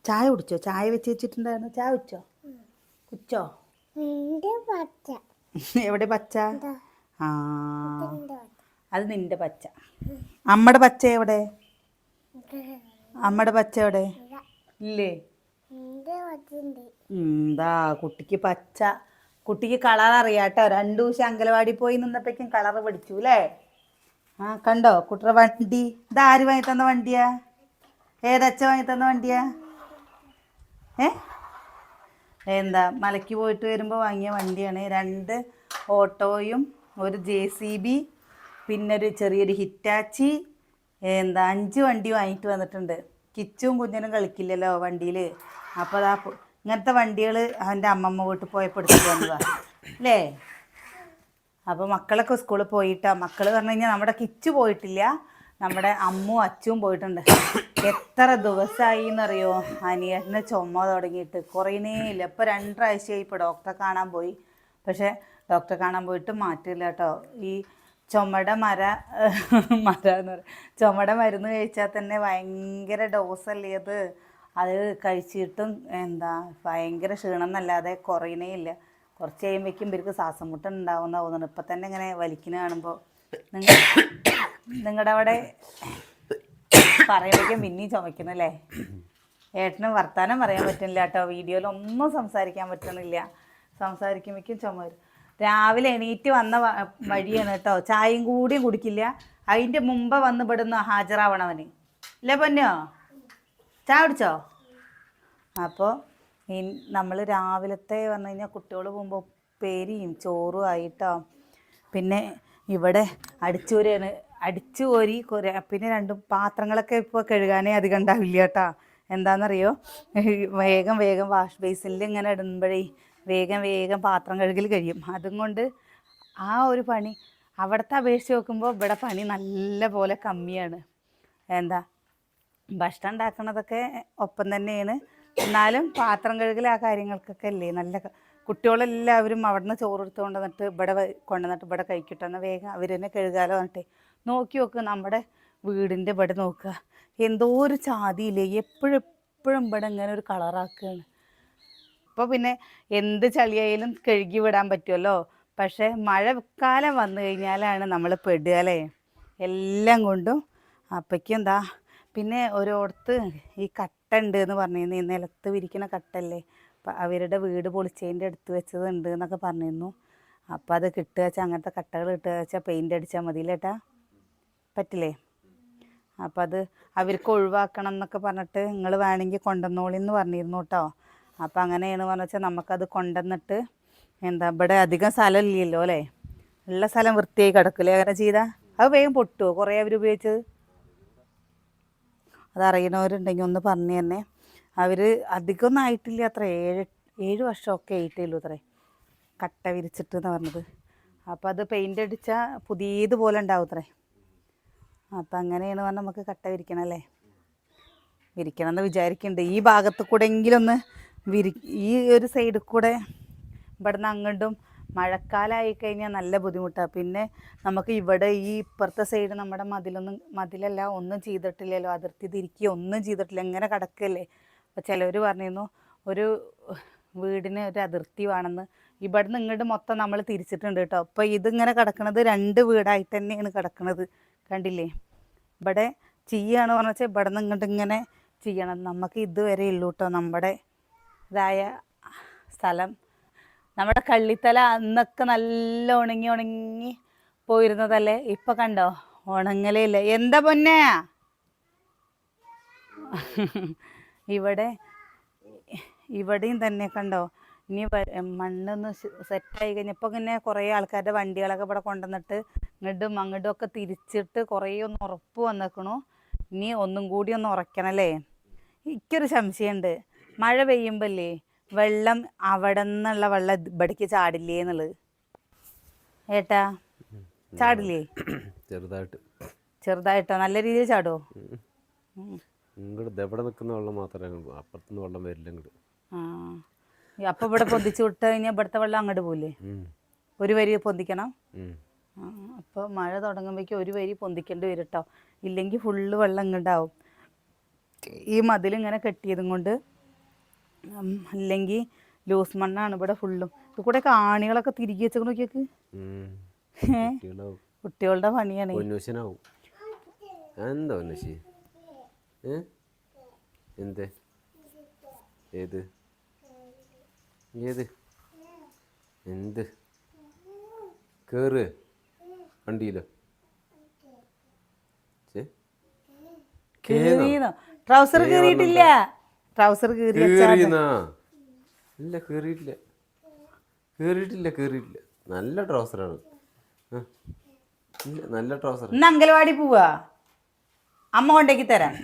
ചായ കുടിച്ചോ? ചായ വെച്ച് വെച്ചിട്ടുണ്ടായിരുന്നു. ചായ കുടിച്ചോ? കുച്ചോ? എവിടെ പച്ച? ആ, അത് നിന്റെ പച്ച. അമ്മയുടെ പച്ച എവിടെ? അമ്മയുടെ പച്ച എവിടെ? ഇല്ലേ? എന്താ കുട്ടിക്ക് പച്ച, കുട്ടിക്ക് കളർ അറിയാട്ടോ. 2 ദിവസം അങ്കലവാടി പോയി നിന്നപ്പോഴേക്കും കളർ പഠിച്ചു അല്ലേ? ആ, കണ്ടോ കുട്ടറ വണ്ടി? ഇതാര് വാങ്ങി തന്ന വണ്ടിയാ? ഏതച്ഛ വാങ്ങി തന്ന വണ്ടിയാ? ഏ എന്താ മലയ്ക്ക് പോയിട്ട് വരുമ്പോൾ വാങ്ങിയ വണ്ടിയാണ്. 2 ഓട്ടോയും ഒരു JCB, പിന്നെ ഒരു ചെറിയൊരു ഹിറ്റാച്ചി, എന്താ 5 വണ്ടി വാങ്ങിയിട്ട് വന്നിട്ടുണ്ട്. കിച്ചും കുഞ്ഞനും കളിക്കില്ലല്ലോ വണ്ടിയിൽ. അപ്പോൾ അതാ ഇങ്ങനത്തെ വണ്ടികൾ അവൻ്റെ അമ്മമ്മ വീട്ടിൽ പോയപ്പോൾ എടുത്തിട്ട് വന്നതാണ് അല്ലേ? അപ്പോൾ മക്കളൊക്കെ സ്കൂളിൽ പോയിട്ടാ. മക്കൾ പറഞ്ഞു കഴിഞ്ഞാൽ നമ്മുടെ കിച്ചു പോയിട്ടില്ല, നമ്മുടെ അമ്മും അച്ചും പോയിട്ടുണ്ട്. എത്ര ദിവസമായി എന്നറിയോ അനിയന് ചുമ തുടങ്ങിയിട്ട്? കുറയണേ ഇല്ല. ഇപ്പോൾ 2 ആഴ്ചയായി. ഇപ്പോൾ ഡോക്ടറെ കാണാൻ പോയി, പക്ഷേ ഡോക്ടറെ കാണാൻ പോയിട്ട് മാറ്റില്ല കേട്ടോ. ഈ ചുമയുടെ എന്ന് പറയും, ചുമയുടെ മരുന്ന് കഴിച്ചാൽ തന്നെ ഭയങ്കര ഡോസല്ലേ അത്. അത് കഴിച്ചിട്ടും എന്താ ഭയങ്കര ക്ഷീണം എന്നല്ലാതെ കുറയണേ ഇല്ല. കുറച്ച് കഴിയുമ്പോഴേക്കും ഇവർക്ക് ശ്വാസം മുട്ട ഉണ്ടാവുമെന്ന് തോന്നുന്നു. ഇപ്പം തന്നെ ഇങ്ങനെ വലിക്കുന്ന കാണുമ്പോൾ. നിങ്ങളുടെ അവിടെ പറയുമ്പോഴേക്കും പിന്നെയും ചുമക്കുന്നല്ലേ? ഏട്ടന് വർത്താനം പറയാൻ പറ്റുന്നില്ല കേട്ടോ. വീഡിയോയിലൊന്നും സംസാരിക്കാൻ പറ്റുന്നില്ല. സംസാരിക്കുമ്പോഴേക്കും ചുമ വരും. രാവിലെ എണീറ്റ് വന്ന വഴിയാണ് കേട്ടോ. ചായയും കൂടിയും കുടിക്കില്ല. അതിൻ്റെ മുമ്പ് വന്ന് ഇവിടുന്ന് ഹാജരാവണവന് ഇല്ലേ പൊന്നോ? ചായ കുടിച്ചോ? അപ്പോൾ നമ്മൾ രാവിലത്തെ പറഞ്ഞു കഴിഞ്ഞാൽ കുട്ടികൾ പോകുമ്പോൾ ഉപ്പേരിയും ചോറും ആയിട്ടോ. പിന്നെ ഇവിടെ അടിച്ചു കോരി പിന്നെ 2 പാത്രങ്ങളൊക്കെ ഇപ്പോൾ കഴുകാനേ അധികം ഉണ്ടാവില്ല കേട്ടോ. എന്താണെന്നറിയോ, വേഗം വേഗം വാഷ് ബേസിനിൽ ഇങ്ങനെ ഇടുമ്പോഴേ വേഗം പാത്രം കഴുകൽ കഴിയും. അതും കൊണ്ട് ആ ഒരു പണി അവിടുത്തെ അപേക്ഷിച്ച് നോക്കുമ്പോൾ ഇവിടെ പണി നല്ല പോലെ കമ്മിയാണ്. എന്താ ഭക്ഷണം ഉണ്ടാക്കണതൊക്കെ ഒപ്പം തന്നെയാണ്, എന്നാലും പാത്രം കഴുകൽ ആ കാര്യങ്ങൾക്കൊക്കെ അല്ലേ നല്ല. കുട്ടികളെല്ലാവരും അവിടെ നിന്ന് ചോറ് എടുത്ത് കൊണ്ടുവന്നിട്ട് ഇവിടെ കഴിക്കട്ടെ, എന്നാൽ വേഗം അവർ തന്നെ കഴുകാലോ എന്നിട്ട് നോക്കി നോക്ക്. നമ്മുടെ വീടിൻ്റെ ഇവിടെ നോക്കുക, എന്തോ ഒരു ചാതിയില്ലേ, എപ്പോഴും ഇവിടെ ഇങ്ങനെ ഒരു കളറാക്കുകയാണ്. ഇപ്പോൾ പിന്നെ എന്ത് ചളിയായാലും കഴുകി വിടാൻ പറ്റുമല്ലോ. പക്ഷേ മഴക്കാലം വന്നു കഴിഞ്ഞാലാണ് നമ്മൾ പെടുക അല്ലേ എല്ലാം കൊണ്ടും. അപ്പോഴേക്കും എന്താ പിന്നെ ഓരോടത്ത് ഈ കട്ട ഉണ്ട് എന്ന് പറഞ്ഞിരുന്നു. ഈ നിലത്ത് വിരിക്കുന്ന കട്ടല്ലേ, അപ്പം അവരുടെ വീട് പൊളിച്ചതിൻ്റെ അടുത്ത് വെച്ചതുണ്ട് എന്നൊക്കെ പറഞ്ഞിരുന്നു. അപ്പോൾ അത് കിട്ടുക വെച്ചാൽ അങ്ങനത്തെ കട്ടകൾ കിട്ടുക വെച്ചാൽ പെയിൻ്റ് അടിച്ചാൽ മതിയില്ലേട്ടാ, പറ്റില്ലേ? അപ്പോൾ അത് അവർക്ക് ഒഴിവാക്കണം എന്നൊക്കെ പറഞ്ഞിട്ട് നിങ്ങൾ വേണമെങ്കിൽ കൊണ്ടുവന്നോളിന്ന് പറഞ്ഞിരുന്നു കേട്ടോ. അപ്പോൾ അങ്ങനെയാണ് പറഞ്ഞു വെച്ചാൽ നമുക്കത് കൊണ്ടുവന്നിട്ട് എന്താ ഇവിടെ അധികം സ്ഥലം ഇല്ലല്ലോ അല്ലേ, ഉള്ള സ്ഥലം വൃത്തിയായി കിടക്കില്ലേ അങ്ങനെ ചെയ്താൽ? അത് വേഗം പൊട്ടുമോ കുറേ അവർ ഉപയോഗിച്ചത്? അതറിയണവരുണ്ടെങ്കിൽ ഒന്ന് പറഞ്ഞു തന്നെ. അവർ അധികമൊന്നും ആയിട്ടില്ല അത്ര, 7 വർഷമൊക്കെ ആയിട്ടേ അത്രേ കട്ട വിരിച്ചിട്ട് എന്ന് പറഞ്ഞത്. അപ്പോൾ അത് പെയിൻ്റ് അടിച്ചാൽ പുതിയതുപോലെ ഉണ്ടാവും അത്രേ. അപ്പം അങ്ങനെയാണ് പറഞ്ഞാൽ നമുക്ക് കട്ട വിരിക്കണം അല്ലേ, വിരിക്കണം എന്ന് വിചാരിക്കുന്നുണ്ട്. ഈ ഭാഗത്ത് കൂടെ എങ്കിലും ഒന്ന് ഈ ഒരു സൈഡിൽ കൂടെ ഇവിടുന്ന് അങ്ങോട്ടും മഴക്കാലമായി കഴിഞ്ഞാൽ നല്ല ബുദ്ധിമുട്ടാണ്. പിന്നെ നമുക്ക് ഇവിടെ ഈ ഇപ്പുറത്തെ സൈഡ് നമ്മുടെ മതിലല്ല ഒന്നും ചെയ്തിട്ടില്ലല്ലോ, അതിർത്തി തിരിക്കുക ഒന്നും ചെയ്തിട്ടില്ല, ഇങ്ങനെ കിടക്കല്ലേ. അപ്പോൾ ചിലവർ പറഞ്ഞിരുന്നു ഒരു വീടിന് ഒരു അതിർത്തി വേണമെന്ന്. ഇവിടുന്ന് ഇങ്ങോട്ട് മൊത്തം നമ്മൾ തിരിച്ചിട്ടുണ്ട് കേട്ടോ. അപ്പോൾ ഇതിങ്ങനെ കിടക്കണത് 2 വീടായിട്ട് തന്നെയാണ് കിടക്കണത്, കണ്ടില്ലേ? ഇവിടെ ചെയ്യുകയാണ് പറഞ്ഞു വെച്ചാൽ ഇവിടെ നിന്ന് ഇങ്ങോട്ട് ഇങ്ങനെ ചെയ്യണം. നമുക്ക് ഇതുവരെ ഉള്ളൂ കേട്ടോ നമ്മുടെ ഇതായ സ്ഥലം. നമ്മുടെ കള്ളിത്തല അന്നൊക്കെ നല്ല ഉണങ്ങി പോയിരുന്നതല്ലേ, ഇപ്പം കണ്ടോ ഉണങ്ങലേ ഇല്ല. എന്താ പൊന്നെ ഇവിടെയും തന്നെ കണ്ടോ. ഇനി മണ്ണൊന്ന് സെറ്റായി കഴിഞ്ഞപ്പോൾ ഇങ്ങനെ കുറേ ആൾക്കാരുടെ വണ്ടികളൊക്കെ ഇവിടെ കൊണ്ടുവന്നിട്ട് അങ്ങോട്ടും ഒക്കെ തിരിച്ചിട്ട് കുറേ ഒന്ന് ഉറപ്പ് വന്നേക്കണു. ഇനി ഒന്നും കൂടി ഒന്ന് ഉറയ്ക്കണല്ലേ. എനിക്കൊരു സംശയമുണ്ട്, മഴ പെയ്യുമ്പല്ലേ വെള്ളം അവിടെ നിന്നുള്ള വെള്ളം ഇവിടേക്ക് ചാടില്ലേ എന്നുള്ളത്. ഏട്ടാ ചാടില്ലേ? ചെറുതായിട്ടോ? നല്ല രീതിയിൽ ചാടുമോ? ഇവിടെ നിൽക്കുന്ന വെള്ളം മാത്രമേ അപ്പുറത്തുനിന്ന് വെള്ളം വരില്ല. അപ്പോൾ ഇവിടെ പൊന്തിച്ച് വിട്ട് കഴിഞ്ഞാൽ ഇവിടുത്തെ വെള്ളം അങ്ങോട്ട് പോയില്ലേ? ഒരു വരി പൊന്തിക്കണം. അപ്പോൾ മഴ തുടങ്ങുമ്പോഴേക്കും ഒരു വരി പൊന്തിക്കേണ്ടി വരും കേട്ടോ, ഇല്ലെങ്കിൽ ഫുള്ള് വെള്ളം ഇങ്ങോട്ടാവും. ഈ മതിലിങ്ങനെ കെട്ടിയതും കൊണ്ട് അല്ലെങ്കിൽ ലൂസ് മണ്ണാണ് ഇവിടെ ഫുള്ളും. ഇത് കൂടെ ആണികളൊക്കെ തിരികെ വെച്ചോ നോക്കിയൊക്കെ. കുട്ടികളുടെ പണിയാണ്. എന്താ എന്ത് ഏത് ഏത് എന്ത് കേറ് വണ്ടിയിലോ ട്രൗസർ കീറിയിട്ടില്ല. ട്രൗസർ ഇല്ല കേറിയിട്ടില്ല കേറിയിട്ടില്ല കേറിയിട്ടില്ല. നല്ല ട്രൗസറാണ്. നല്ല ട്രൗസർ. ഇന്ന് അംഗൽവാടി പോവാ, അമ്മ കൊണ്ടേക്ക് തരാം.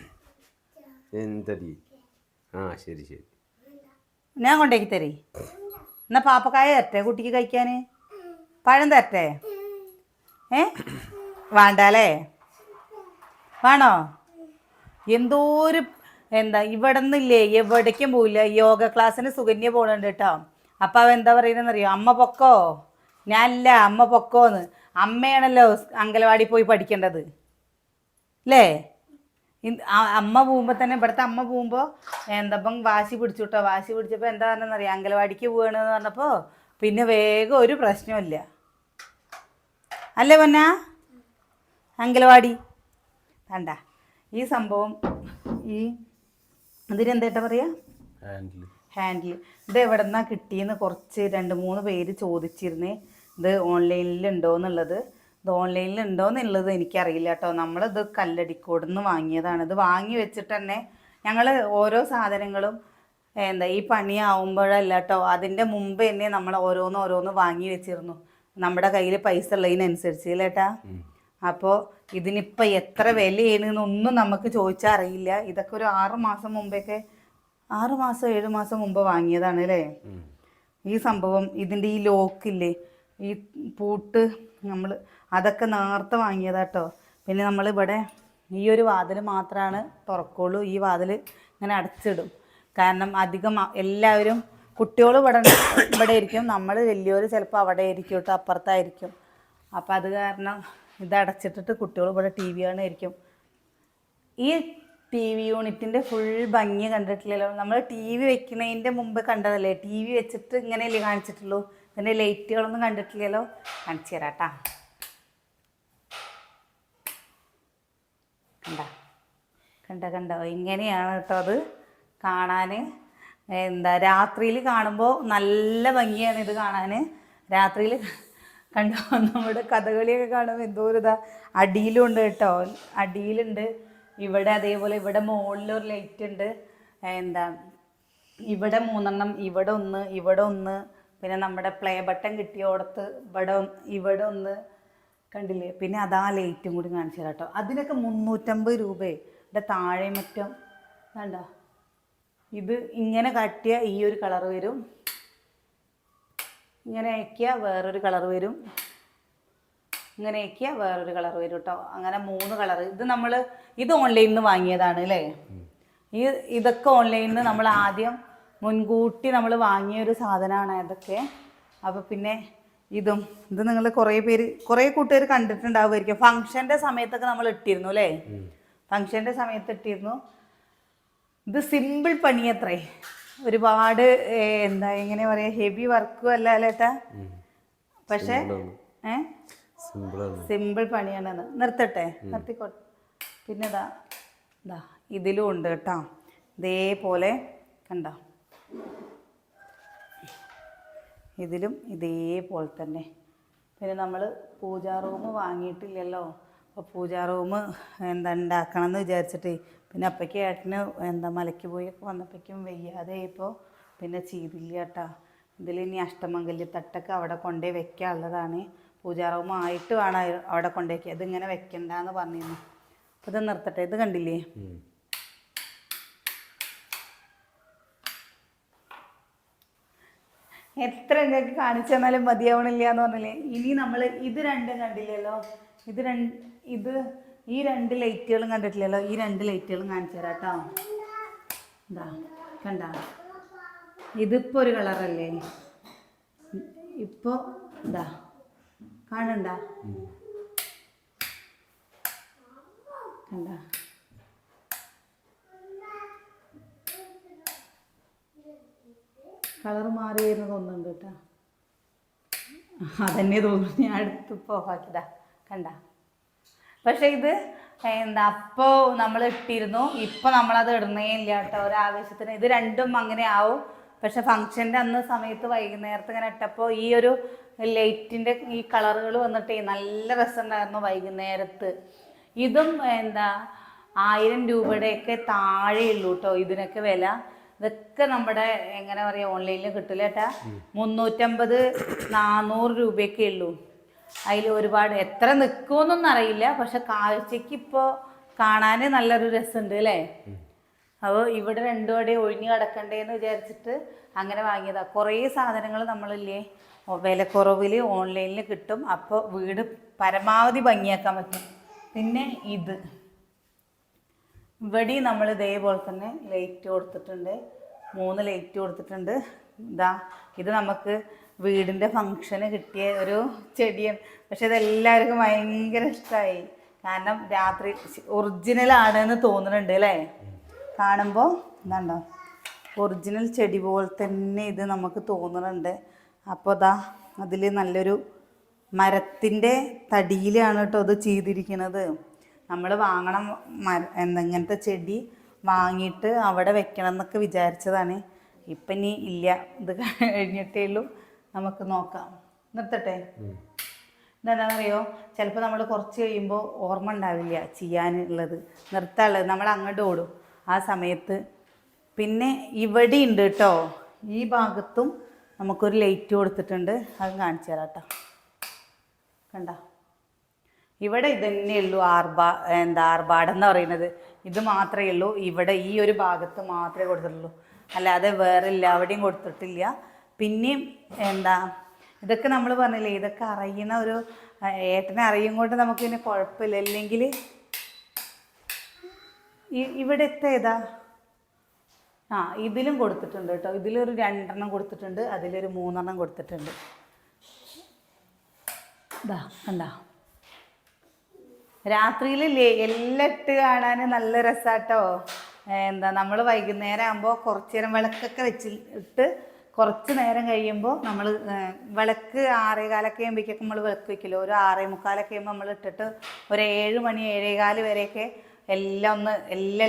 എന്തടി? ആ ശരി ശരി, ഞാൻ കൊണ്ടേക്ക് തരേ. എന്നാ പാപ്പക്കായ തരട്ടെ കുട്ടിക്ക് കഴിക്കാന്? പഴം തരട്ടെ? വേണ്ടാലേ? വേണോ? എന്തോ ഒരു ഇവിടെ നിന്നില്ലേ എവിടേക്കും പോവില്ല. യോഗ ക്ലാസ്സിന് സുകന്യ പോകണുണ്ട് കേട്ടോ. അപ്പം അവ എന്താ പറയുന്നതെന്നറിയോ? അമ്മ പൊക്കോ. ഞാനില്ല, അമ്മ പൊക്കോന്ന്. അമ്മയാണല്ലോ അംഗനവാടി പോയി പഠിക്കേണ്ടത് അല്ലേ? അമ്മ പോകുമ്പോൾ തന്നെ, ഇവിടുത്തെ അമ്മ പോകുമ്പോൾ എന്തപ്പം വാശി പിടിച്ചു കേട്ടോ. വാശി പിടിച്ചപ്പോൾ എന്താ പറഞ്ഞതെന്നറിയാം? അംഗനവാടിക്ക് പോകണമെന്ന് പറഞ്ഞപ്പോൾ പിന്നെ വേഗം ഒരു പ്രശ്നമില്ല അല്ലേ പൊന്നാ? അംഗനവാടി വേണ്ട. ഈ സംഭവം ഇതിനെന്താ പറയുക? ഹാൻഡിൽ. ഇത് എവിടെ നിന്നാണ് കിട്ടിയെന്ന് കുറച്ച് 2-3 പേര് ചോദിച്ചിരുന്നേ. ഇത് ഓൺലൈനിലുണ്ടോ എന്നുള്ളത്. ഇത് ഓൺലൈനിലുണ്ടോയെന്നുള്ളത് എനിക്കറിയില്ല കേട്ടോ. നമ്മളിത് കല്ലടിക്കോട് നിന്ന് വാങ്ങിയതാണ്. ഇത് വാങ്ങി വെച്ചിട്ട് തന്നെ ഞങ്ങൾ ഓരോ സാധനങ്ങളും ഈ പണിയാവുമ്പോഴല്ല കേട്ടോ, അതിൻ്റെ മുമ്പ് തന്നെ നമ്മൾ ഓരോന്ന് വാങ്ങി വെച്ചിരുന്നു, നമ്മുടെ കയ്യിൽ പൈസ ഉള്ളതിനനുസരിച്ച് അല്ലേട്ടാ. അപ്പോൾ ഇതിനിപ്പോൾ എത്ര വിലയാണെന്നൊന്നും നമുക്ക് ചോദിച്ചാൽ അറിയില്ല. ഇതൊക്കെ ഒരു 6 മാസം മുമ്പൊക്കെ, 6 മാസം 7 മാസം മുമ്പ് വാങ്ങിയതാണ് അല്ലേ ഈ സംഭവം. ഇതിൻ്റെ ഈ ലോക്കില്ലേ, ഈ പൂട്ട്, അതൊക്കെ നേരത്തെ വാങ്ങിയതാട്ടോ. പിന്നെ നമ്മളിവിടെ ഈ ഒരു വാതിൽ മാത്രമാണ് തുറക്കുള്ളൂ. ഈ വാതിൽ ഇങ്ങനെ അടച്ചിടും. കാരണം അധികം എല്ലാവരും കുട്ടികൾ ഇവിടെ ഇരിക്കും, നമ്മൾ വലിയവർ ചിലപ്പോൾ അവിടെ ആയിരിക്കും കേട്ടോ, അപ്പുറത്തായിരിക്കും. അപ്പം അത് കാരണം ഇത് അടച്ചിട്ടിട്ട് കുട്ടികൾ ഇവിടെ ടി വി കാണുമായിരിക്കും. ഈ ടി വി യൂണിറ്റിൻ്റെ ഫുൾ ഭംഗി കണ്ടിട്ടില്ലല്ലോ. നമ്മൾ ടി വി വെക്കുന്നതിൻ്റെ മുമ്പ് കണ്ടതല്ലേ? ടി വി വെച്ചിട്ട് ഇങ്ങനെയല്ലേ കാണിച്ചിട്ടുള്ളൂ. ഇതിൻ്റെ ലൈറ്റുകളൊന്നും കണ്ടിട്ടില്ലല്ലോ. കാണിച്ചു തരാം കേട്ടാ. കണ്ടോ ഇങ്ങനെയാണ് കേട്ടോ അത് കാണാൻ. രാത്രിയിൽ കാണുമ്പോൾ നല്ല ഭംഗിയാണ് ഇത് കാണാൻ. രാത്രിയിൽ കണ്ടോ നമ്മുടെ കഥകളിയൊക്കെ കാണുമ്പോൾ എന്തോ ഒരു അടിയിലുണ്ട് കേട്ടോ, അടിയിലുണ്ട്. ഇവിടെ അതേപോലെ ഇവിടെ മുകളിലൊരു ലൈറ്റ് ഉണ്ട്. ഇവിടെ 3 ഇവിടെ ഒന്ന് പിന്നെ നമ്മുടെ പ്ലേ ബട്ടൺ കിട്ടിയോടത്ത് ഇവിടെ ഒന്ന് കണ്ടില്ലേ. പിന്നെ അതാ ലൈറ്റും കൂടി കാണിച്ചു തരാം കേട്ടോ. അതിനൊക്കെ 350 രൂപയെ. ഇവിടെ താഴെ മറ്റും വേണ്ട. ഇത് ഇങ്ങനെ കാട്ടിയ ഈ ഒരു കളർ വരും, ഇങ്ങനെ അയക്കിയ വേറൊരു കളർ വരും, ഇങ്ങനെ അയക്കിയ വേറൊരു കളർ വരും കേട്ടോ. അങ്ങനെ 3 കളർ. ഇത് ഓൺലൈനിൽ നിന്ന് വാങ്ങിയതാണ് അല്ലേ? ഇതൊക്കെ ഓൺലൈനിൽ നിന്ന് നമ്മൾ ആദ്യം മുൻകൂട്ടി നമ്മൾ വാങ്ങിയൊരു സാധനമാണ് ഇതൊക്കെ. അപ്പോൾ പിന്നെ ഇത് നിങ്ങൾ കുറേ കൂട്ടുകാർ കണ്ടിട്ടുണ്ടാവുമായിരിക്കും. ഫംഗ്ഷൻ്റെ സമയത്തൊക്കെ നമ്മൾ ഇട്ടിരുന്നു അല്ലേ? ഫംഗ്ഷൻ്റെ സമയത്ത് ഇട്ടിരുന്നു. ഇത് സിമ്പിൾ പണിയത്രേ, ഒരുപാട് എങ്ങനെ പറയുക, ഹെവി വർക്കും അല്ല അല്ലേട്ടാ. പക്ഷേ സിമ്പിൾ പണിയാണെന്ന്. നിർത്തട്ടെ? നിർത്തിക്കോട്ടെ. പിന്നെ ഇതിലും ഉണ്ട് കേട്ടോ, ഇതേപോലെ കണ്ടോ. ഇതിലും ഇതേപോലെ തന്നെ. പിന്നെ നമ്മൾ പൂജാ റൂം വാങ്ങിയിട്ടില്ലല്ലോ. അപ്പോൾ പൂജാ റൂം ഉണ്ടാക്കണം എന്ന് വിചാരിച്ചിട്ട് പിന്നെ അപ്പയ്ക്ക് ഏട്ടന് മലയ്ക്ക് പോയൊക്കെ വന്നപ്പോഴേക്കും വയ്യാതെ ഇപ്പോൾ പിന്നെ ചെയ്തില്ല കേട്ടോ. ഇതിലിനി അഷ്ടമംഗല്യത്തട്ടൊക്കെ അവിടെ കൊണ്ടുപോയി വെക്കാനുള്ളതാണ്. പൂജാ റൂം ആയിട്ട് വേണം അവിടെ കൊണ്ടുപോയി. ഇതിങ്ങനെ വെക്കണ്ടെന്ന് പറഞ്ഞിരുന്നു. അപ്പോൾ ഇത് നിർത്തട്ടെ. ഇത് കണ്ടില്ലേ? എത്ര നിങ്ങൾക്ക് കാണിച്ചു തന്നാലും മതിയാവണില്ല എന്ന് പറഞ്ഞില്ലേ. ഇനി നമ്മൾ ഇത് രണ്ടും കണ്ടില്ലല്ലോ. ഈ 2 ലൈറ്റുകളും കണ്ടിട്ടില്ലല്ലോ. ഈ 2 ലൈറ്റുകളും കാണിച്ചു തരാം കേട്ടോ. കണ്ട, ഇതിപ്പോൾ ഒരു കളറല്ലേ? ഇപ്പോൾ കാണണ്ട? കണ്ട, കളർ മാറി വരുന്നത് ഒന്നുണ്ട് കേട്ടോ. അതന്നെ തോന്നുന്നു, ഞാൻ എടുത്തിപ്പോൾ ഓഫാക്കിയതാ, കണ്ട. പക്ഷെ ഇത് എന്താ അപ്പോൾ നമ്മൾ ഇട്ടിരുന്നു, ഇപ്പം നമ്മളത് ഇടുന്നേ ഇല്ല കേട്ടോ ഒരാവശ്യത്തിന്. ഇത് രണ്ടും അങ്ങനെ ആവും. പക്ഷെ ഫംഗ്ഷൻ്റെ അന്ന് സമയത്ത് വൈകുന്നേരത്ത് ഇങ്ങനെ ഇട്ടപ്പോൾ ഈ ഒരു ലൈറ്റിൻ്റെ ഈ കളറുകൾ വന്നിട്ടേ നല്ല രസമുണ്ടായിരുന്നു വൈകുന്നേരത്ത്. ഇതും എന്താ 1000 രൂപയുടെയൊക്കെ താഴെയുള്ളൂ കേട്ടോ ഇതിനൊക്കെ വില. ഇതൊക്കെ നമ്മുടെ എങ്ങനെ പറയുക ഓൺലൈനിൽ കിട്ടില്ല കേട്ടാ. 350 400 രൂപയൊക്കെ ഉള്ളൂ. അതിൽ ഒരുപാട് എത്ര നിൽക്കുമെന്നൊന്നും അറിയില്ല, പക്ഷെ കാഴ്ചക്ക് ഇപ്പോൾ കാണാൻ നല്ലൊരു രസമുണ്ട് അല്ലേ. അപ്പോൾ ഇവിടെ രണ്ടും അവിടെ ഒഴിഞ്ഞു കിടക്കണ്ടേന്ന് വിചാരിച്ചിട്ട് അങ്ങനെ വാങ്ങിയതാണ്. കുറേ സാധനങ്ങൾ നമ്മളില്ലേ വിലക്കുറവിൽ ഓൺലൈനിൽ കിട്ടും. അപ്പോൾ വീട് പരമാവധി ഭംഗിയാക്കാൻ പറ്റും. പിന്നെ ഇത് ഇവിടെ നമ്മൾ ഇതേപോലെ തന്നെ ലൈറ്റ് കൊടുത്തിട്ടുണ്ട്, 3 ലൈറ്റ് കൊടുത്തിട്ടുണ്ട്. ഇത് നമുക്ക് വീടിൻ്റെ ഫങ്ഷന് കിട്ടിയ ഒരു ചെടിയാണ്. പക്ഷെ ഇതെല്ലാവർക്കും ഭയങ്കര ഇഷ്ടമായി. കാരണം രാത്രി ഒറിജിനലാണെന്ന് തോന്നുന്നുണ്ട് അല്ലേ കാണുമ്പോൾ. എന്താണ്ടോ ഒറിജിനൽ ചെടി പോലെ തന്നെ ഇത് നമുക്ക് തോന്നുന്നുണ്ട്. അപ്പോൾ അതിൽ നല്ലൊരു മരത്തിൻ്റെ തടിയിലാണ് കേട്ടോ ഇത് ചെയ്തിരിക്കുന്നത്. നമ്മൾ വാങ്ങണം ഇങ്ങനത്തെ ചെടി വാങ്ങിയിട്ട് അവിടെ വെക്കണം എന്നൊക്കെ വിചാരിച്ചതാണ്. ഇപ്പം ഇനി ഇല്ല, ഇത് കഴിഞ്ഞിട്ടേ ഉള്ളൂ. നമുക്ക് നോക്കാം. നിർത്തട്ടെ. ഇതെന്താണെന്നറിയോ, ചിലപ്പോൾ നമ്മൾ കുറച്ച് കഴിയുമ്പോൾ ഓർമ്മ ഉണ്ടാവില്ല ചെയ്യാനുള്ളത്, നിർത്താനുള്ളത്, നമ്മൾ അങ്ങോട്ട് ഓടും ആ സമയത്ത്. പിന്നെ ഇവിടെ ഉണ്ട് കേട്ടോ, ഈ ഭാഗത്തും നമുക്കൊരു ലൈറ്റ് കൊടുത്തിട്ടുണ്ട്. അത് കാണിച്ചു തരാം കേട്ടോ. കണ്ട, ഇവിടെ ഇതന്നെ ഉള്ളൂ ആർഭാടം എന്ന് പറയുന്നത്. ഇത് മാത്രമേ ഉള്ളൂ ഇവിടെ, ഈ ഒരു ഭാഗത്ത് മാത്രമേ കൊടുത്തിട്ടുള്ളൂ, അല്ലാതെ വേറെ എല്ലാവിടെയും കൊടുത്തിട്ടില്ല. പിന്നെയും ഇതൊക്കെ നമ്മൾ പറഞ്ഞില്ലേ, ഇതൊക്കെ അറിയുന്ന ഒരു ഏട്ടനെ അറിയും കൊണ്ട് നമുക്ക് പിന്നെ കുഴപ്പമില്ല. അല്ലെങ്കിൽ ഇവിടുത്തെ ഇതിലും കൊടുത്തിട്ടുണ്ട് കേട്ടോ. ഇതിലൊരു 2 കൊടുത്തിട്ടുണ്ട്, അതിലൊരു 3 കൊടുത്തിട്ടുണ്ട്. കണ്ട, രാത്രിയിൽ എല്ലാം ഇട്ട് കാണാൻ നല്ല രസാട്ടോ. നമ്മൾ വൈകുന്നേരം ആകുമ്പോൾ കുറച്ച് നേരം വിളക്കൊക്കെ വെച്ചിട്ട് കുറച്ച് നേരം കഴിയുമ്പോൾ നമ്മൾ വിളക്ക് 6:15 ആകുമ്പോഴേക്കൊക്കെ നമ്മൾ വിളക്ക് വെക്കില്ല. ഒരു 6:45 ആകുമ്പോൾ നമ്മൾ ഇട്ടിട്ട് ഒരു 7 മണി 7:15 വരെയൊക്കെ എല്ലാ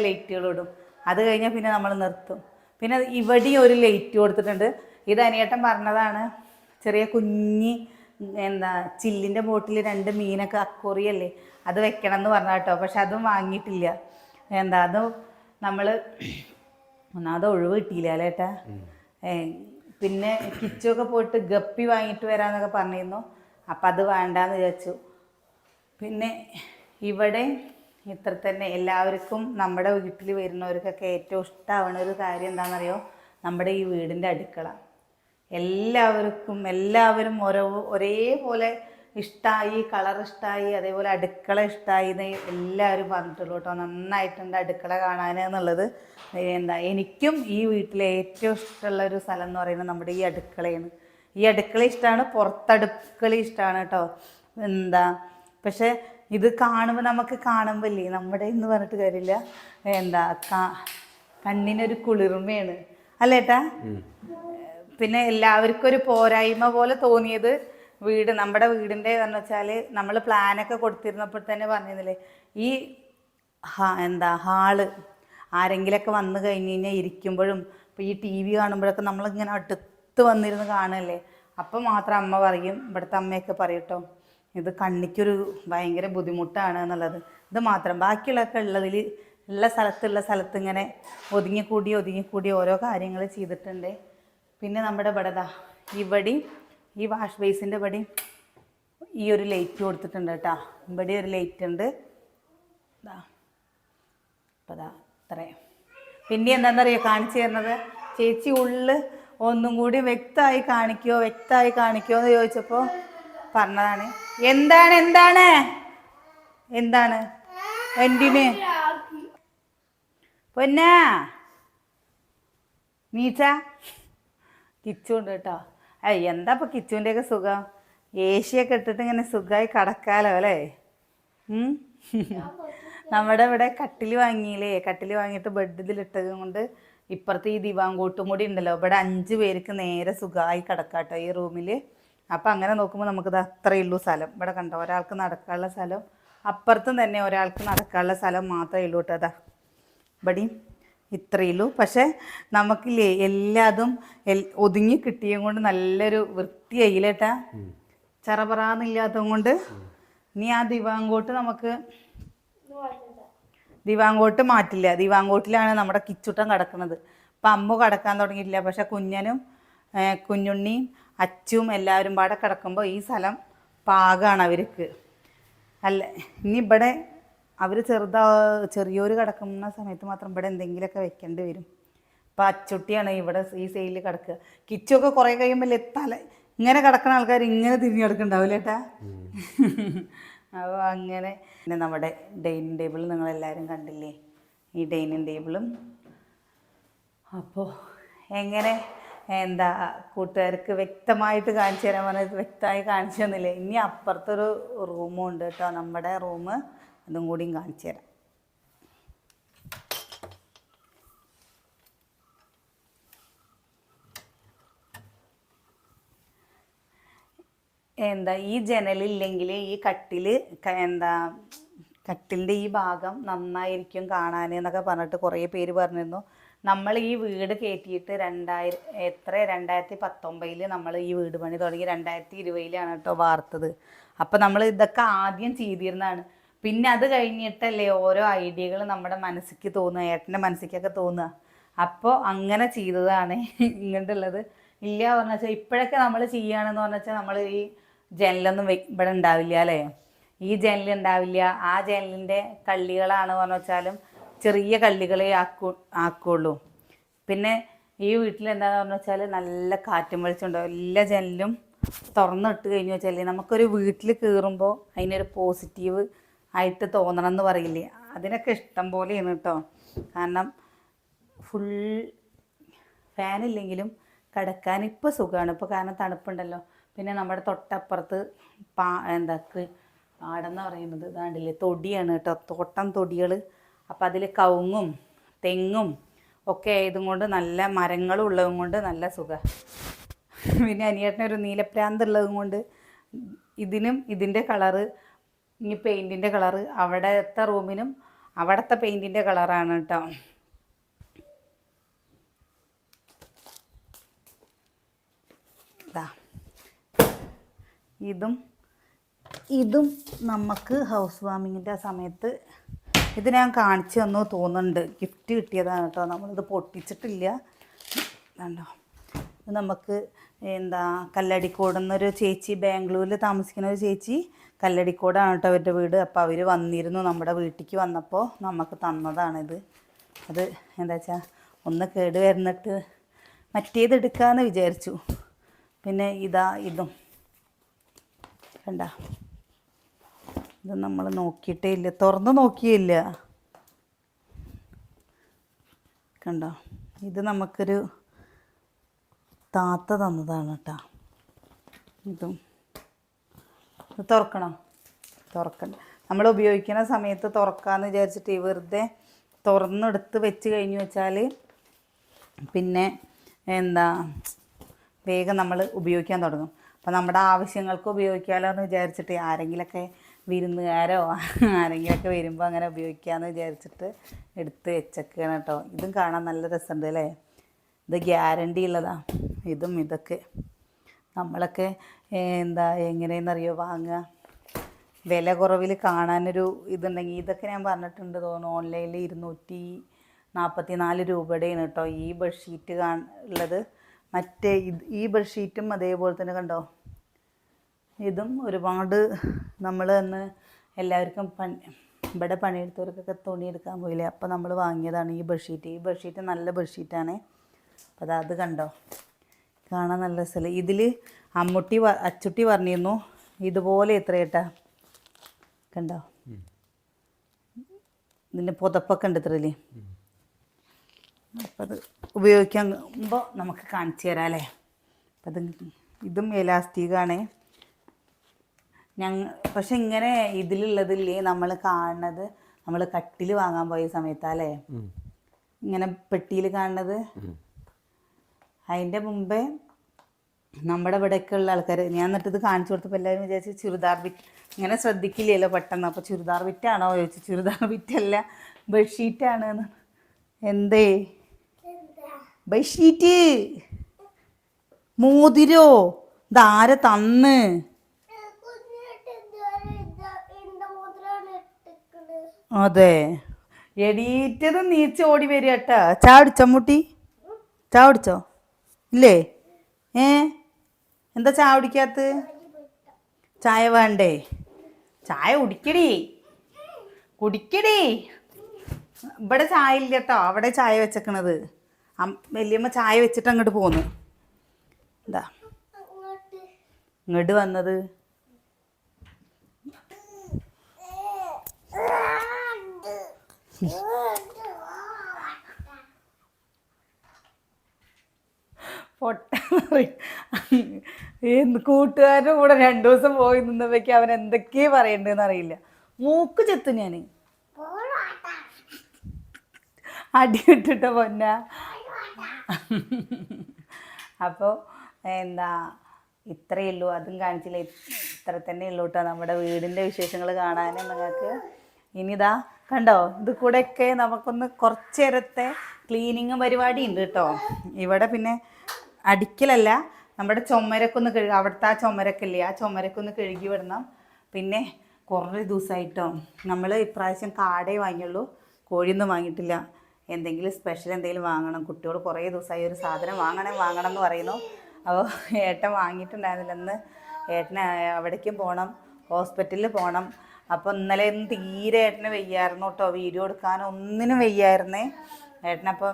ലൈറ്റുകളും ഇടും. അത് കഴിഞ്ഞാൽ പിന്നെ നമ്മൾ നിർത്തും. പിന്നെ ഇവിടെയും ഒരു ലൈറ്റ് കൊടുത്തിട്ടുണ്ട്. ഇത് അനിയേട്ടൻ പറഞ്ഞതാണ്, ചെറിയ കുഞ്ഞി ചില്ലിൻ്റെ ബോട്ടിൽ 2 മീനൊക്കെ അക്കോറിയല്ലേ അത് വെക്കണം എന്ന് പറഞ്ഞ കേട്ടോ. പക്ഷെ അതും വാങ്ങിയിട്ടില്ല. അത് നമ്മൾ ഒന്നാമത് ഒഴിവ് കിട്ടിയില്ല അല്ലേ ഏട്ടാ. പിന്നെ കിച്ചൊക്കെ പോയിട്ട് ഗപ്പി വാങ്ങിയിട്ട് വരാമെന്നൊക്കെ പറഞ്ഞിരുന്നു. അപ്പം അത് വേണ്ടാന്ന് വിചാരിച്ചു. പിന്നെ ഇവിടെ ഇത്ര തന്നെ. എല്ലാവർക്കും നമ്മുടെ വീട്ടിൽ വരുന്നവർക്കൊക്കെ ഏറ്റവും ഇഷ്ടമാവുന്ന ഒരു കാര്യം എന്താണെന്നറിയോ, നമ്മുടെ ഈ വീടിൻ്റെ അടുക്കള. എല്ലാവരും ഒരേപോലെ ഇഷ്ടമായി, കളർ ഇഷ്ടമായി, അതേപോലെ അടുക്കള ഇഷ്ടമായി എന്ന് എല്ലാവരും പറഞ്ഞിട്ടുള്ളൂ കേട്ടോ. നന്നായിട്ടുണ്ട് അടുക്കള കാണാൻ എന്നുള്ളത്. എനിക്കും ഈ വീട്ടിലെ ഏറ്റവും ഇഷ്ടമുള്ളൊരു സ്ഥലം എന്ന് പറയുന്നത് നമ്മുടെ ഈ അടുക്കളയാണ്. ഈ അടുക്കള ഇഷ്ടമാണ്, പുറത്തടുക്കള ഇഷ്ടമാണ് കേട്ടോ. പക്ഷെ ഇത് കാണുമ്പോൾ കാണുമ്പോൾ ഇല്ലേ, നമ്മുടെ എന്ന് പറഞ്ഞിട്ട് കാര്യമില്ല, കണ്ണിനൊരു കുളിർമയാണ് അല്ലേട്ടാ. പിന്നെ എല്ലാവർക്കും ഒരു പോരായ്മ പോലെ തോന്നിയത് നമ്മുടെ വീടിൻ്റെ എന്ന് വെച്ചാൽ നമ്മൾ പ്ലാനൊക്കെ കൊടുത്തിരുന്നപ്പോൾ തന്നെ പറഞ്ഞിരുന്നില്ലേ, ഈ ഹാള് ആരെങ്കിലൊക്കെ വന്നു കഴിഞ്ഞ് കഴിഞ്ഞാൽ ഇരിക്കുമ്പോഴും ഇപ്പോൾ ഈ TV കാണുമ്പോഴൊക്കെ നമ്മളിങ്ങനെ അടുത്ത് വന്നിരുന്ന് കാണുമല്ലേ. അപ്പം മാത്രം അമ്മ പറയും, ഇവിടുത്തെ അമ്മയൊക്കെ പറയും കേട്ടോ, ഇത് കണ്ണിക്കൊരു ഭയങ്കര ബുദ്ധിമുട്ടാണ് എന്നുള്ളത്. ഇത് മാത്രം, ബാക്കിയുള്ളതൊക്കെ ഉള്ള സ്ഥലത്ത് ഇങ്ങനെ ഒതുങ്ങിക്കൂടി ഓരോ കാര്യങ്ങൾ ചെയ്തിട്ടുണ്ട്. പിന്നെ നമ്മുടെ ഇവിടെയും ഈ വാഷ് ബേസിൻ്റെ ഇവിടെ ഈ ഒരു ലൈറ്റ് കൊടുത്തിട്ടുണ്ട് കേട്ടോ. ഇവിടെ ഒരു ലൈറ്റ് ഉണ്ട്. അപ്പോൾ അത്രയും. പിന്നെ എന്താണെന്നറിയോ കാണിച്ചു തരുന്നത്, ചേച്ചി ഉള്ളിൽ ഒന്നും കൂടി വ്യക്തമായി കാണിക്കുമോ എന്ന് ചോദിച്ചപ്പോൾ പറഞ്ഞതാണ്. എന്താണ് എന്തിന് പൊന്നാ നീച്ച കിച്ചുണ്ട് കേട്ടോ. എന്താ ഇപ്പം കിച്ചുവിൻ്റെയൊക്കെ സുഖം, ഏഷ്യയൊക്കെ ഇട്ടിട്ട് ഇങ്ങനെ സുഖമായി കിടക്കാലോ അല്ലേ. നമ്മുടെ ഇവിടെ കട്ടിൽ വാങ്ങിയില്ലേ, കട്ടിൽ വാങ്ങിയിട്ട് ബെഡിലിട്ടത് കൊണ്ട് ഇപ്പുറത്ത് ഈ ദിവാങ്കോട്ടും കൂടി ഉണ്ടല്ലോ, ഇവിടെ 5 പേർക്ക് നേരെ സുഖമായി കിടക്കാട്ടോ ഈ റൂമിൽ. അപ്പം അങ്ങനെ നോക്കുമ്പോൾ നമുക്കിത് അത്രയേ ഉള്ളൂ സ്ഥലം. ഇവിടെ കണ്ടോ, ഒരാൾക്ക് നടക്കാനുള്ള സ്ഥലം, അപ്പുറത്തും തന്നെ ഒരാൾക്ക് നടക്കാനുള്ള സ്ഥലം മാത്രമേ ഉള്ളൂ കേട്ടോ. അതാ ഇവിടെയും ഇത്രയേ ഉള്ളൂ. പക്ഷേ നമുക്കില്ലേ എല്ലാതും ഒതുങ്ങി കിട്ടിയത് കൊണ്ട് നല്ലൊരു വൃത്തിയായില്ലേട്ടാ, ചറപറാന്നില്ലാത്തത് കൊണ്ട്. ഇനി ആ ദിവാങ്കോട്ട് നമുക്ക് ദിവാങ്കോട്ട് മാറ്റില്ല. ദിവാങ്കോട്ടിലാണ് നമ്മുടെ കിച്ചുട്ടൻ കിടക്കുന്നത്. അപ്പം അമ്മു കിടക്കാൻ തുടങ്ങിയിട്ടില്ല. പക്ഷെ കുഞ്ഞുണ്ണിയും അച്ചും എല്ലാവരും പാടെ കിടക്കുമ്പോൾ ഈ സ്ഥലം പാകമാണ് അവർക്ക്. അല്ല ഇനി ഇവിടെ അവർ ചെറിയൊരു കിടക്കുന്ന സമയത്ത് മാത്രം ഇവിടെ എന്തെങ്കിലുമൊക്കെ വെക്കേണ്ടി വരും. അപ്പം അച്ചുട്ടിയാണ് ഇവിടെ ഈ സൈഡിൽ കിടക്കുക. കിച്ചൊക്കെ കുറേ കഴിയുമ്പോൾ ഇങ്ങനെ കിടക്കുന്ന ആൾക്കാർ ഇങ്ങനെ തിരിഞ്ഞു കിടക്കുന്നുണ്ടാവില്ല ഏട്ടാ. അപ്പോൾ അങ്ങനെ പിന്നെ നമ്മുടെ ഡൈനിങ് ടേബിൾ നിങ്ങളെല്ലാവരും കണ്ടില്ലേ, ഈ ഡൈനിങ് ടേബിളും. അപ്പോൾ എങ്ങനെ കൂട്ടുകാർക്ക് വ്യക്തമായിട്ട് കാണിച്ചു തരാൻ പറഞ്ഞത് വ്യക്തമായി കാണിച്ചു തന്നില്ലേ. ഇനി അപ്പുറത്തൊരു റൂമും ഉണ്ട് കേട്ടോ, നമ്മുടെ റൂം, അതും കൂടിയും കാണിച്ചു തരാം. ഈ ജനലില്ലെങ്കിൽ ഈ കട്ടിലിൻ്റെ ഈ ഭാഗം നന്നായിരിക്കും കാണാൻ എന്നൊക്കെ പറഞ്ഞിട്ട് കുറേ പേര് പറഞ്ഞിരുന്നു. നമ്മൾ ഈ വീട് കയറ്റിയിട്ട് 2019 നമ്മൾ ഈ വീട് പണി തുടങ്ങി 2020 കേട്ടോ വാർത്തത്. അപ്പം നമ്മൾ ഇതൊക്കെ ആദ്യം ചെയ്തിരുന്നതാണ്. പിന്നെ അത് കഴിഞ്ഞിട്ടല്ലേ ഓരോ ഐഡിയകൾ നമ്മുടെ മനസ്സിലേക്ക് തോന്നുക, ഏട്ടൻ്റെ മനസ്സിലേക്കൊക്കെ തോന്നുക. അപ്പോൾ അങ്ങനെ ചെയ്തതാണ് ഇങ്ങോട്ടുള്ളത്. ഇല്ല പറഞ്ഞു വെച്ചാൽ ഇപ്പോഴൊക്കെ നമ്മൾ ചെയ്യുകയാണെന്ന് പറഞ്ഞാൽ നമ്മൾ ഈ ജനലൊന്നും ഇവിടെ ഉണ്ടാവില്ല അല്ലേ, ഈ ജനലുണ്ടാവില്ല. ആ ജനലിൻ്റെ കള്ളികളാണ് പറഞ്ഞു വെച്ചാലും ചെറിയ കള്ളികളെ ആക്കുള്ളൂ. പിന്നെ ഈ വീട്ടിൽ എന്താണെന്ന് പറഞ്ഞു വെച്ചാൽ നല്ല കാറ്റും വെളിച്ചമുണ്ടാവും. എല്ലാ ജനലും തുറന്നിട്ട് കഴിഞ്ഞു വെച്ചാൽ നമുക്കൊരു വീട്ടിൽ കയറുമ്പോൾ അതിനൊരു പോസിറ്റീവ് ആയിട്ട് തോന്നണം എന്ന് പറയില്ലേ, അതിനൊക്കെ ഇഷ്ടം പോലെയാണ് കേട്ടോ. കാരണം ഫുൾ ഫാനില്ലെങ്കിലും കിടക്കാൻ ഇപ്പോൾ സുഖമാണ്. ഇപ്പോൾ കാരണം തണുപ്പുണ്ടല്ലോ. പിന്നെ നമ്മുടെ തൊട്ടപ്പുറത്ത് പാടെന്ന് പറയുന്നത് ഇതാണ്ടില്ലേ, തൊടിയാണ് കേട്ടോ, തോട്ടം തൊടികൾ. അപ്പം അതിൽ കവുങ്ങും തെങ്ങും ഒക്കെ ആയതും കൊണ്ട് നല്ല മരങ്ങളും ഉള്ളതും കൊണ്ട് നല്ല സുഖം. പിന്നെ അനിയേട്ടനൊരു നീലപ്രാന്തുള്ളതും കൊണ്ട് ഇതിൻ്റെ കളറ്, ഇനി പെയിൻറ്റിൻ്റെ കളറ് അവിടത്തെ റൂമിനും അവിടുത്തെ പെയിൻറ്റിൻ്റെ കളറാണ് കേട്ടോ. ഇതും നമുക്ക് ഹൗസ് വാമിങ്ങിൻ്റെ സമയത്ത് ഇത് ഞാൻ കാണിച്ചു തന്നു തോന്നുന്നുണ്ട്. ഗിഫ്റ്റ് കിട്ടിയതാണ് കേട്ടോ, നമ്മളിത് പൊട്ടിച്ചിട്ടില്ല. കണ്ടോ, ഇത് നമുക്ക് കല്ലടിക്കോട് എന്നൊരു ചേച്ചി, ബാംഗ്ലൂരിൽ താമസിക്കുന്ന ഒരു ചേച്ചി, കല്ലടിക്കോടാണ് കേട്ടോ അവരുടെ വീട്. അപ്പോൾ അവർ വന്നിരുന്നു നമ്മുടെ വീട്ടിലേക്ക് വന്നപ്പോൾ നമുക്ക് തന്നതാണിത്. അത് എന്താ വെച്ചാൽ ഒന്ന് കേട് വരുന്നിട്ട് മറ്റേത് എടുക്കാമെന്ന് വിചാരിച്ചു. പിന്നെ ഇതും കണ്ട, ഇത് നമ്മൾ നോക്കിയിട്ടേ ഇല്ല, തുറന്ന് നോക്കിയില്ല. കണ്ടോ, ഇത് നമുക്കൊരു താത്ത തന്നതാണ് കേട്ടോ. ഇത് തുറക്കണം, നമ്മൾ ഉപയോഗിക്കുന്ന സമയത്ത് തുറക്കാമെന്ന് വിചാരിച്ചിട്ട് വെറുതെ തുറന്നെടുത്ത് വെച്ച് കഴിഞ്ഞു വെച്ചാൽ പിന്നെ വേഗം നമ്മൾ ഉപയോഗിക്കാൻ തുടങ്ങും. അപ്പോൾ നമ്മുടെ ആവശ്യങ്ങൾക്ക് ഉപയോഗിക്കാമല്ലോ എന്ന് വിചാരിച്ചിട്ട് ആരെങ്കിലൊക്കെ വിരുന്നുകാരോ ആരെങ്കിലൊക്കെ വരുമ്പോൾ അങ്ങനെ ഉപയോഗിക്കാമെന്ന് വിചാരിച്ചിട്ട് എടുത്ത് വെച്ചൊക്കെയാണ് കേട്ടോ. ഇതും കാണാൻ നല്ല രസമുണ്ട് അല്ലേ, ഇത് ഗ്യാരണ്ടി ഉള്ളതാണ്. ഇതൊക്കെ നമ്മളൊക്കെ എങ്ങനെയെന്നറിയോ വാങ്ങുക, വില കുറവിൽ കാണാനൊരു ഇതുണ്ടെങ്കിൽ. ഇതൊക്കെ ഞാൻ പറഞ്ഞിട്ടുണ്ട് തോന്നുന്നു, ഓൺലൈനിൽ 244 രൂപയുടെയാണ് കേട്ടോ ഈ ബെഡ്ഷീറ്റ് ഉള്ളത്. മറ്റേ ഈ ബെഡ്ഷീറ്റും അതേപോലെ തന്നെ കണ്ടോ, ഇതും ഒരുപാട് നമ്മൾ അന്ന് എല്ലാവർക്കും ഇവിടെ പണിയെടുത്തവർക്കൊക്കെ തുണിയെടുക്കാൻ പോയില്ലേ, അപ്പോൾ നമ്മൾ വാങ്ങിയതാണ് ഈ ബെഡ്ഷീറ്റ്. ഈ ബെഡ്ഷീറ്റ് നല്ല ബെഡ്ഷീറ്റാണ്. അപ്പോൾ അത് കണ്ടോ, കാണാൻ നല്ല രസമല്ലേ. ഇതിൽ അച്ചുട്ടി പറഞ്ഞിരുന്നു ഇതുപോലെ എത്ര കേട്ടാ, കണ്ടോ ഇതിൻ്റെ പുതപ്പൊക്കെ ഉണ്ട് ഇത്രയില്ലേ. അപ്പം അത് ഉപയോഗിക്കുമ്പോൾ നമുക്ക് കാണിച്ചു തരാം അല്ലേ. അപ്പം ഇതും എലാസ്റ്റിക്കാണ്. പക്ഷെ ഇങ്ങനെ ഇതിലുള്ളതില്ലേ നമ്മൾ കാണുന്നത് നമ്മൾ കട്ടിൽ വാങ്ങാൻ പോയ സമയത്തല്ലേ, ഇങ്ങനെ പെട്ടിയിൽ കാണുന്നത്. അതിൻ്റെ മുമ്പേ നമ്മുടെ ഇവിടെയൊക്കെ ഉള്ള ആൾക്കാർ, ഞാൻ എന്നിട്ട് ഇത് കാണിച്ചു കൊടുത്തപ്പോൾ എല്ലാവരും വിചാരിച്ച് ചുരിദാർ ബിറ്റ്, ഇങ്ങനെ ശ്രദ്ധിക്കില്ലല്ലോ പെട്ടെന്ന്. അപ്പോൾ ചുരിദാർ ബിറ്റാണോ ചോദിച്ചു. ചുരിദാർ ബിറ്റല്ല, ബെഡ്ഷീറ്റാണ്. എന്തേ ബെഡ്ഷീറ്റ്? മോതിരോ? ഇതാരെ തന്ന്? അതെ, എടീറ്റത് നീച്ച് ഓടി വരിക കേട്ടാ. ചായ കുടിച്ചോ മുട്ടി? ചായ കുടിച്ചോ? ഇല്ലേ? എന്താ ചായ കുടിക്കാത്ത? ചായ വേണ്ടേ? ചായ കുടിക്കടി, കുടിക്കടി. ഇവിടെ ചായ ഇല്ല കേട്ടോ, അവിടെ ചായ വെച്ചേക്കണത്. വലിയമ്മ ചായ വെച്ചിട്ട് അങ്ങോട്ട് പോന്നു. എന്താ ഇങ്ങോട്ട് വന്നത്? കൂട്ടുകാരുടെ കൂടെ 2 ദിവസം പോയി നിന്നപ്പോഴേക്ക് അവൻ എന്തൊക്കെയാ പറയണ്ടെന്ന് അറിയില്ല. മൂക്ക് ചെത്തു ഞാൻ അടി ഇട്ടിട്ട പൊന്ന. അപ്പോൾ എന്താ ഇത്രയേ ഉള്ളൂ, അതും കാണിച്ചില്ല. ഇത്ര തന്നെ ഉള്ളൂ കേട്ടോ നമ്മുടെ വീടിൻ്റെ വിശേഷങ്ങൾ കാണാൻ നിങ്ങൾക്ക്. ഇനിതാ കണ്ടോ, ഇത് കൂടെയൊക്കെ നമുക്കൊന്ന് കുറച്ച് നേരത്തെ ക്ലീനിങ് പരിപാടി ഉണ്ട് കേട്ടോ. ഇവിടെ പിന്നെ അടിക്കലല്ല, നമ്മുടെ ചുമരൊക്കെ ഒന്ന് കഴുകുക. അവിടുത്തെ ആ ചുമരൊക്കെ ഇല്ലേ, ആ ചുമരൊക്കെ ഒന്ന് കഴുകി വിടണം. പിന്നെ കുറേ ദിവസമായിട്ടോ നമ്മൾ ഇപ്രാവശ്യം കാടേ വാങ്ങിയുള്ളൂ, കോഴിയൊന്നും വാങ്ങിയിട്ടില്ല. എന്തെങ്കിലും സ്പെഷ്യൽ എന്തെങ്കിലും വാങ്ങണം. കുട്ടികൾ കുറേ ദിവസമായി ഒരു സാധനം വാങ്ങണം എന്ന് പറയുന്നു. അപ്പോൾ ഏട്ടൻ വാങ്ങിയിട്ടുണ്ടായിരുന്നില്ല. ഇന്ന് ഏട്ടന് അവിടേക്കും പോകണം, ഹോസ്പിറ്റലിൽ പോകണം. അപ്പോൾ ഇന്നലെ ഒന്നും തീരെ ഏട്ടന് വയ്യായിരുന്നു കേട്ടോ, വീഡിയോ എടുക്കാനോ ഒന്നിനും വയ്യായിരുന്നേ ഏട്ടനപ്പോൾ.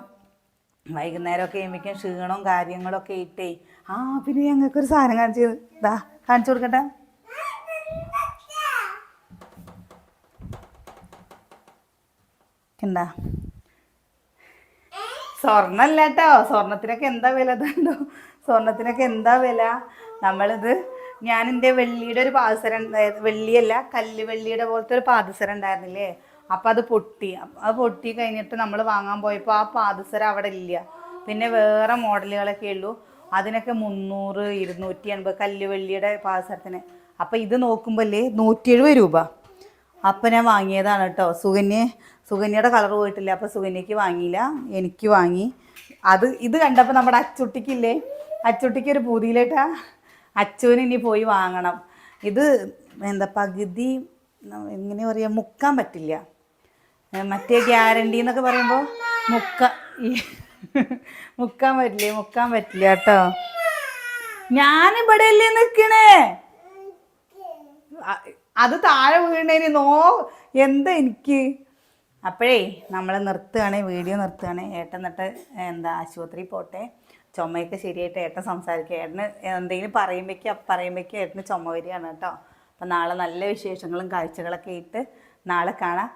വൈകുന്നേരമൊക്കെ കഴിയുമ്പോഴേക്കും ക്ഷീണവും കാര്യങ്ങളൊക്കെ ഇട്ടേ. പിന്നെ ഞങ്ങൾക്കൊരു സാധനം കാണിച്ചു കൊടുക്കട്ടെ. എന്താ സ്വർണ്ണല്ല കേട്ടോ, സ്വർണത്തിനൊക്കെ എന്താ വില ഇതുണ്ടോ, സ്വർണത്തിനൊക്കെ എന്താ വില. നമ്മളിത് ഞാനെൻ്റെ വെള്ളിയുടെ ഒരു പാദസരം, വെള്ളിയല്ല വെള്ളിയുടെ പോലത്തെ ഒരു പാദസരം ഉണ്ടായിരുന്നില്ലേ, അപ്പം അത് പൊട്ടി കഴിഞ്ഞിട്ട് നമ്മൾ വാങ്ങാൻ പോയപ്പോൾ ആ പാദസരം അവിടെ ഇല്ല. പിന്നെ വേറെ മോഡലുകളൊക്കെ ഉള്ളൂ, അതിനൊക്കെ 300, 280 വെള്ളിയുടെ പാദസരത്തിന്. അപ്പം ഇത് നോക്കുമ്പോൾ 170 രൂപ. അപ്പം ഞാൻ വാങ്ങിയതാണ് കേട്ടോ. സുകന്യയുടെ കളർ പോയിട്ടില്ല, അപ്പോൾ സുകന്യക്ക് വാങ്ങിയില്ല, എനിക്ക് വാങ്ങി. ഇത് കണ്ടപ്പോൾ നമ്മുടെ അച്ചുട്ടിക്കില്ലേ, അച്ചുട്ടിക്കൊരു പൂതിയിലേട്ടാ, അച്ചുവിന് ഇനി പോയി വാങ്ങണം. ഇത് എന്താ പകുതി എങ്ങനെ പറയുക, മുക്കാൻ പറ്റില്ല. മറ്റേ ഗ്യാരണ്ടി എന്നൊക്കെ പറയുമ്പോൾ മുക്കാൻ പറ്റില്ല കേട്ടോ. ഞാനിവിടെ അല്ലേ നിൽക്കണേ, അത് താഴെ വീണേന് എന്താ എനിക്ക്. അപ്പോഴേ നമ്മൾ വീഡിയോ നിർത്തുകയാണ്. ഏട്ടൻ എന്നിട്ട് ആശുപത്രിയിൽ പോട്ടെ, ചുമയൊക്കെ ശരിയായിട്ട് ഏട്ടൻ സംസാരിക്കുക. ഏട്ടന് എന്തെങ്കിലും പറയുമ്പോഴേക്കും ഏട്ടന് ചുമ വരികയാണ് കേട്ടോ. അപ്പം നാളെ നല്ല വിശേഷങ്ങളും കാഴ്ചകളൊക്കെ ഇട്ട് നാളെ കാണാം.